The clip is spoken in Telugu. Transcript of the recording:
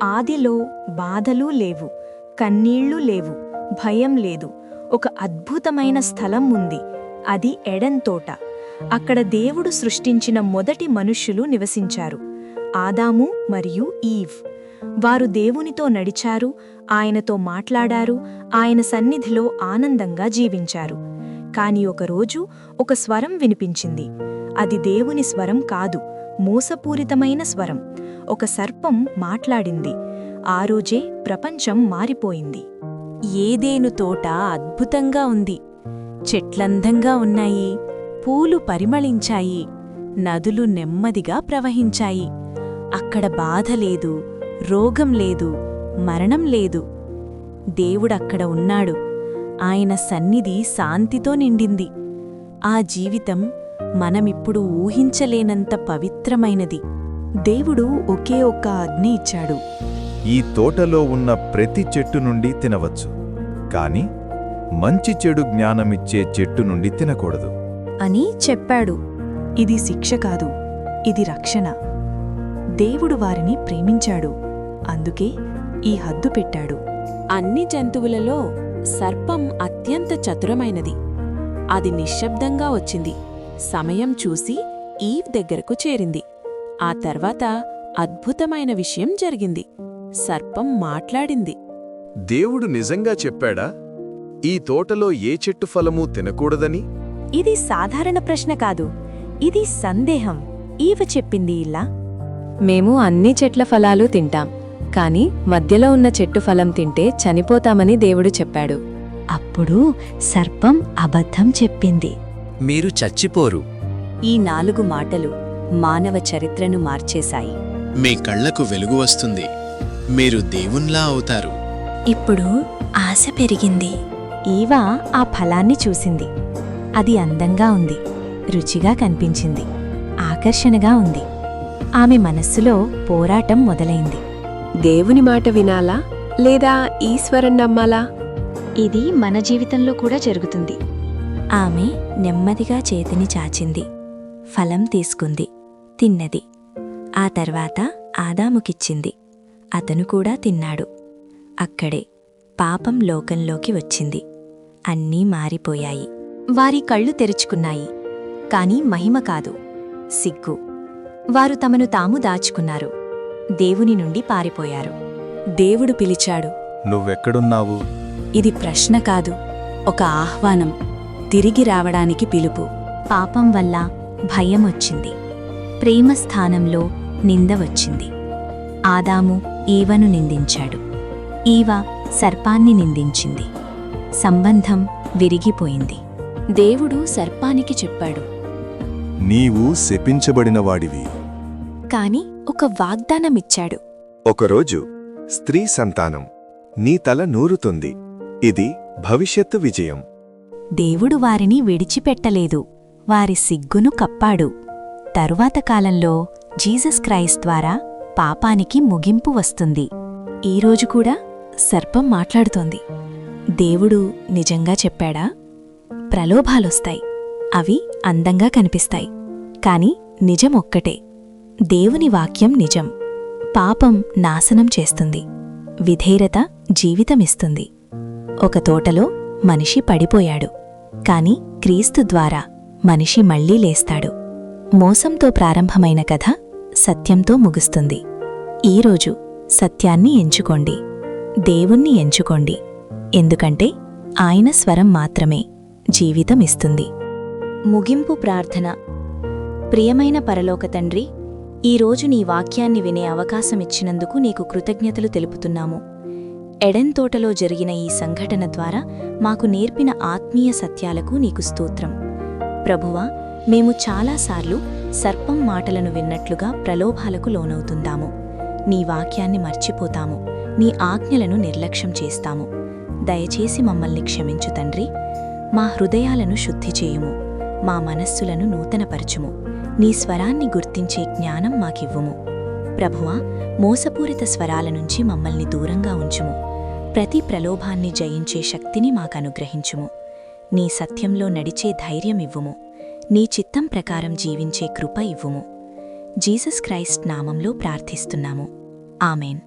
ఆదిలో బాధలు లేవు, కన్నీళ్లు లేవు, భయం లేదు. ఒక అద్భుతమైన స్థలం ఉంది. అది ఎడెన్ తోట. అక్కడ దేవుడు సృష్టించిన మొదటి మనుష్యులు నివసించారు, ఆదాము మరియు ఈవ్. వారు దేవునితో నడిచారు, ఆయనతో మాట్లాడారు, ఆయన సన్నిధిలో ఆనందంగా జీవించారు. కాని ఒకరోజు ఒక స్వరం వినిపించింది. అది దేవుని స్వరం కాదు, మోసపూరితమైన స్వరం. ఒక సర్పం మాట్లాడింది. ఆ రోజే ప్రపంచం మారిపోయింది. ఏదేను తోట అద్భుతంగా ఉంది. చెట్లందంగా ఉన్నాయి, పూలు పరిమళించాయి, నదులు నెమ్మదిగా ప్రవహించాయి. అక్కడ బాధ లేదు, రోగం లేదు, మరణం లేదు. దేవుడక్కడ ఉన్నాడు. ఆయన సన్నిధి శాంతితో నిండింది. ఆ జీవితం మనమిప్పుడు ఊహించలేనంత పవిత్రమైనది. దేవుడు ఒకే ఒక్క ఆజ్ఞ ఇచ్చాడు. ఈ తోటలో ఉన్న ప్రతి చెట్టు నుండి తినవచ్చు, కాని మంచి చెడు జ్ఞానమిచ్చే చెట్టు నుండి తినకూడదు అని చెప్పాడు. ఇది శిక్ష కాదు, ఇది రక్షణ. దేవుడు వారిని ప్రేమించాడు, అందుకే ఈ హద్దు పెట్టాడు. అన్ని జంతువులలో సర్పం అత్యంత చతురమైనది. అది నిశ్శబ్దంగా వచ్చింది. సమయం చూసి ఈవ్ దగ్గరకు చేరింది. ఆ తర్వాత అద్భుతమైన విషయం జరిగింది. సర్పం మాట్లాడింది. దేవుడు నిజంగా చెప్పాడా ఈ తోటలో ఏ చెట్టు ఫలమూ తినకూడదని? ఇది సాధారణ ప్రశ్న కాదు, ఇది సందేహం. ఈవ చెప్పింది ఇలా: మేము అన్ని చెట్ల ఫలాలు తింటాం, కాని మధ్యలో ఉన్న చెట్టు ఫలం తింటే చనిపోతామని దేవుడు చెప్పాడు. అప్పుడు సర్పం అబద్ధం చెప్పింది. మీరు చచ్చిపోరు. ఈ 4 మాటలు మానవ చరిత్రను మార్చేశాయి. మీ కళ్లకు వెలుగు వస్తుంది, మీరు దేవున్లా అవుతారు. ఇప్పుడు ఆశ పెరిగింది. ఈవా ఆ ఫలాన్ని చూసింది. అది అందంగా ఉంది, రుచిగా కనిపించింది, ఆకర్షణగా ఉంది. ఆమె మనస్సులో పోరాటం మొదలైంది. దేవుని మాట వినాలా లేదా ఈశ్వరం నమ్మాలా? ఇది మన జీవితంలో కూడా జరుగుతుంది. ఆమె నెమ్మదిగా చేతిని చాచింది, ఫలం తీసుకుంది, తిన్నది. ఆ తర్వాత ఆదాముకిచ్చింది. అతను కూడా తిన్నాడు. అక్కడే పాపం లోకంలోకి వచ్చింది. అన్నీ మారిపోయాయి. వారి కళ్ళు తెరుచుకున్నాయి. కాని మహిమ కాదు, సిగ్గు. వారు తమను తాము దాచుకున్నారు, దేవుని నుండి పారిపోయారు. దేవుడు పిలిచాడు. నువ్వెక్కడున్నావు? ఇది ప్రశ్న కాదు, ఒక ఆహ్వానం. తిరిగి రావడానికి పిలుపు. పాపం వల్ల భయం వచ్చింది. ప్రేమ స్థానంలో నింద వచ్చింది. ఆదాము ఈవను నిందించాడు. ఈవ సర్పాన్ని నిందించింది. సంబంధం విరిగిపోయింది. దేవుడు సర్పానికి చెప్పాడు, నీవు శపించబడినవాడివి. కాని ఒక వాగ్దానమిచ్చాడు. ఒకరోజు స్త్రీ సంతానం నీ తల నూరుతుంది. ఇది భవిష్యత్తు విజయం. దేవుడు వారిని విడిచిపెట్టలేదు, వారి సిగ్గును కప్పాడు. తరువాత కాలంలో జీసస్ క్రైస్ట్ ద్వారా పాపానికి ముగింపు వస్తుంది. ఈరోజు కూడా సర్పం మాట్లాడుతోంది. దేవుడు నిజంగా చెప్పాడా? ప్రలోభాలొస్తాయి, అవి అందంగా కనిపిస్తాయి. కాని నిజమొక్కటే, దేవుని వాక్యం నిజం. పాపం నాశనం చేస్తుంది, విధేయత జీవితమిస్తుంది. ఒక తోటలో మనిషి పడిపోయాడు, కాని క్రీస్తు ద్వారా మనిషి మళ్లీ లేస్తాడు. మోసంతో ప్రారంభమైన కథ సత్యంతో ముగుస్తుంది. ఈరోజు సత్యాన్ని ఎంచుకోండి, దేవుణ్ణి ఎంచుకోండి. ఎందుకంటే ఆయన స్వరం మాత్రమే జీవితమిస్తుంది. ముగింపు ప్రార్థన. ప్రియమైన పరలోక తండ్రి, ఈరోజు నీ వాక్యాన్ని వినే అవకాశమిచ్చినందుకు నీకు కృతజ్ఞతలు తెలుపుతున్నాము. ఎడెన్ తోటలో జరిగిన ఈ సంఘటన ద్వారా మాకు నేర్పిన ఆత్మీయ సత్యాలకు నీకు స్తోత్రం. ప్రభువా, మేము చాలాసార్లు సర్పం మాటలను విన్నట్లుగా ప్రలోభాలకు లోనవుతుందాము. నీ వాక్యాన్ని మర్చిపోతాము, నీ ఆజ్ఞలను నిర్లక్ష్యం చేస్తాము. దయచేసి మమ్మల్ని క్షమించు తండ్రి. మా హృదయాలను శుద్ధి చేయుము, మా మనస్సులను నూతనపరచుము. నీ స్వరాన్ని గుర్తించే జ్ఞానం మాకివ్వుము. ప్రభువా, మోసపూరిత స్వరాల నుంచి మమ్మల్ని దూరంగా ఉంచుము. ప్రతి ప్రలోభాన్ని జయించే శక్తిని మాకనుగ్రహించుము. నీ సత్యంలో నడిచే ధైర్యమివ్వుము. నీ చిత్తం ప్రకారం జీవించే కృప ఇవ్వుము. జీసస్ క్రైస్ట్ నామంలో ప్రార్థిస్తున్నాము. ఆమెన్.